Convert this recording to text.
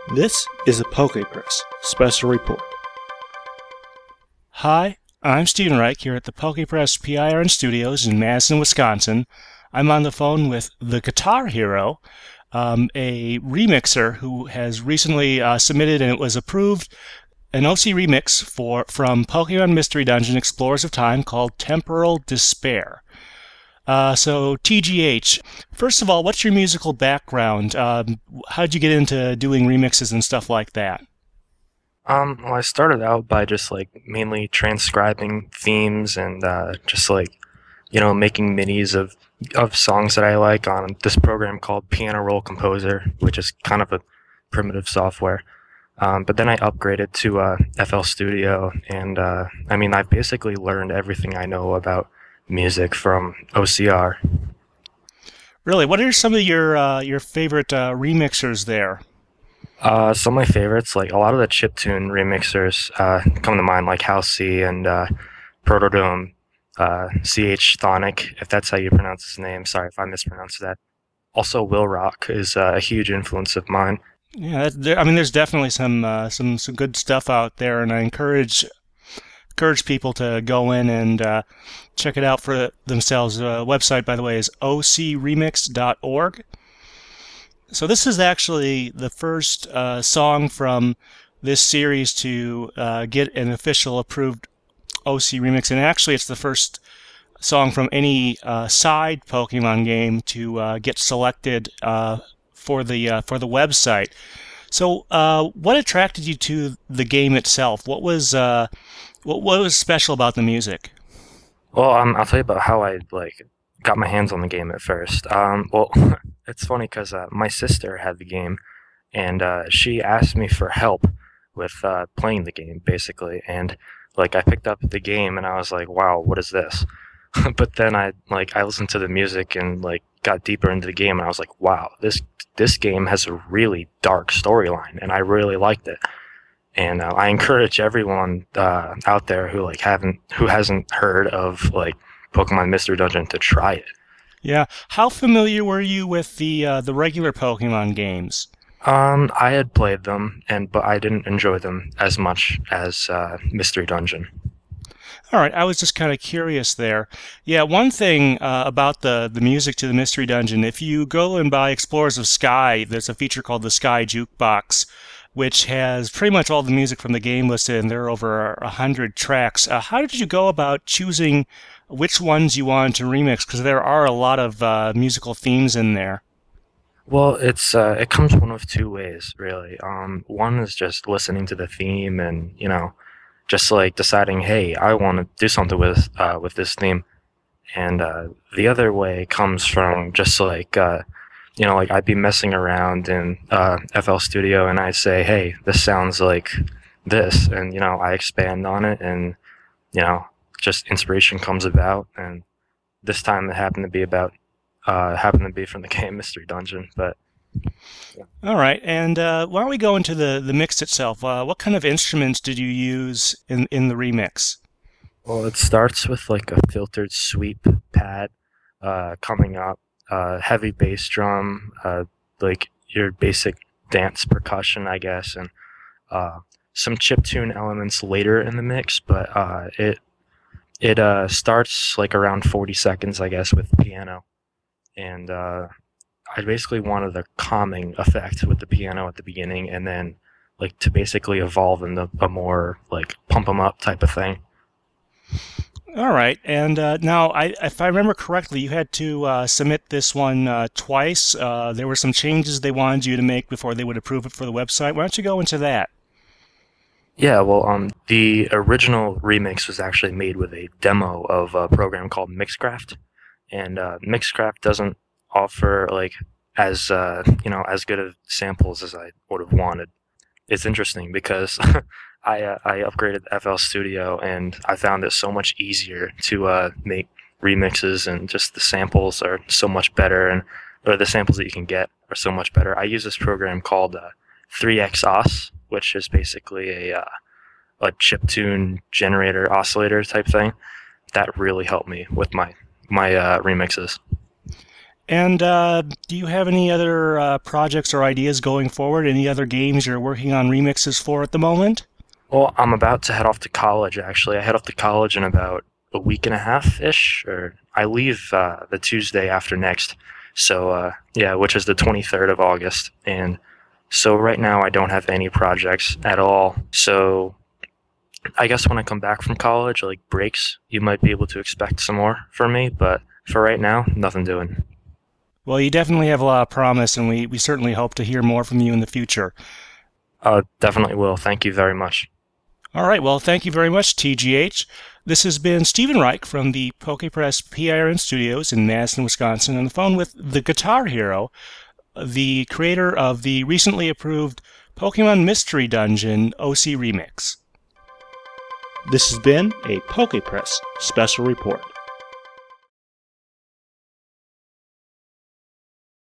This is a PokePress special report. Hi, I'm Stephen Reich here at the PokePress PIRN Studios in Madison, Wisconsin. I'm on the phone with TheGuitahHeroe, a remixer who has recently submitted and it was approved an OC remix from Pokemon Mystery Dungeon Explorers of Time called Temporal Despair. So TGH, first of all, what's your musical background? How'd you get into doing remixes and stuff like that? Well, I started out by just mainly transcribing themes and just making minis of songs that I like on this program called Piano Roll Composer, which is kind of a primitive software. But then I upgraded to FL Studio, and I've basically learned everything I know about music from OCR. Really, what are some of your favorite remixers there? Some of my favorites, like a lot of the chiptune remixers, come to mind, like Halsey and Protodome, CH Thonic, if that's how you pronounce his name. Sorry if I mispronounced that. Also, Will Rock is a huge influence of mine. Yeah, there's definitely some good stuff out there, and I encourage people to go in and check it out for themselves. The website, by the way, is ocremix.org. So this is actually the first song from this series to get an official approved OC remix, and actually it's the first song from any side Pokemon game to get selected for the website. So, what attracted you to the game itself? What was special about the music? Well, I'll tell you about how I got my hands on the game at first. Well, it's funny because my sister had the game, and she asked me for help with playing the game, basically. And I picked up the game, and I was like, "Wow, what is this?" But then I listened to the music and got deeper into the game, and I was like, "Wow, this game has a really dark storyline," and I really liked it. And I encourage everyone out there who hasn't heard of Pokemon Mystery Dungeon to try it. Yeah. How familiar were you with the regular Pokemon games? I had played them, but I didn't enjoy them as much as Mystery Dungeon. All right, I was just kind of curious there. Yeah, one thing about the music to the Mystery Dungeon, if you go and buy Explorers of Sky, there's a feature called the Sky Jukebox, which has pretty much all the music from the game listed, and there are over 100 tracks. How did you go about choosing which ones you wanted to remix? Because there are a lot of musical themes in there. Well, it comes one of two ways, really. One is just listening to the theme and just deciding, hey, I want to do something with this theme, and the other way comes from just I'd be messing around in FL Studio and I say, hey, this sounds like this, and I expand on it, and just inspiration comes about, and this time it happened to be from the game Mystery Dungeon, but. Yeah. All right, and why don't we go into the mix itself? What kind of instruments did you use in the remix? Well, it starts with a filtered sweep pad coming up, heavy bass drum, your basic dance percussion, I guess, and some chiptune elements later in the mix. But it starts around 40 seconds, I guess, with piano, and I basically wanted a calming effect with the piano at the beginning, and then to basically evolve into a more pump 'em up type of thing. All right, and now, if I remember correctly, you had to submit this one twice. There were some changes they wanted you to make before they would approve it for the website. Why don't you go into that? Yeah, well, the original remix was actually made with a demo of a program called Mixcraft, and Mixcraft doesn't offer as good of samples as I would have wanted. It's interesting because I upgraded FL Studio, and I found it so much easier to make remixes, and just the samples are so much better, or the samples that you can get are so much better. I use this program called 3XOS, which is basically a chiptune generator oscillator type thing. That really helped me with my remixes. And do you have any other projects or ideas going forward? Any other games you're working on remixes for at the moment? Well, I'm about to head off to college, actually. I head off to college in about a week and a half-ish, or I leave the Tuesday after next. So, yeah, which is the 23rd of August. And so right now I don't have any projects at all. So I guess when I come back from college, like breaks, you might be able to expect some more from me. But for right now, nothing doing. Well, you definitely have a lot of promise, and we certainly hope to hear more from you in the future. Definitely will. Thank you very much. All right, well, thank you very much, TGH. This has been Stephen Reich from the PokePress PIRN Studios in Madison, Wisconsin, on the phone with the Guitar Hero, the creator of the recently approved Pokemon Mystery Dungeon OC Remix. This has been a PokePress Special Report.